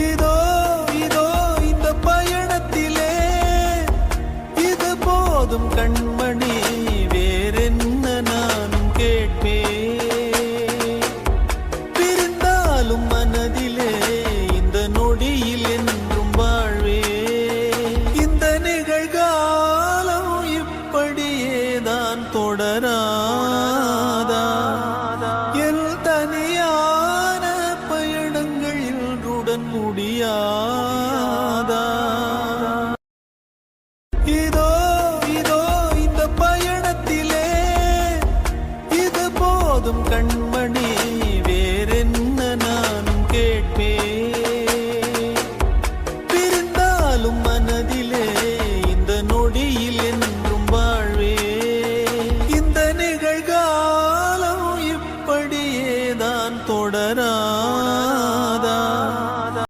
இதோ இதோ இந்த பயணத்திலே இது போதும் கண்மணி, வேறென்ன நானும் கேட்பேன். பிரிந்தாலும் மனதிலே இந்த நொடியில் என்றும் வாழ்வே. இந்த நிகழ்காலம் இப்படியேதான் தொடராதா? என் தனியான பயணங்கள் இன்றுடன் முடியாதா?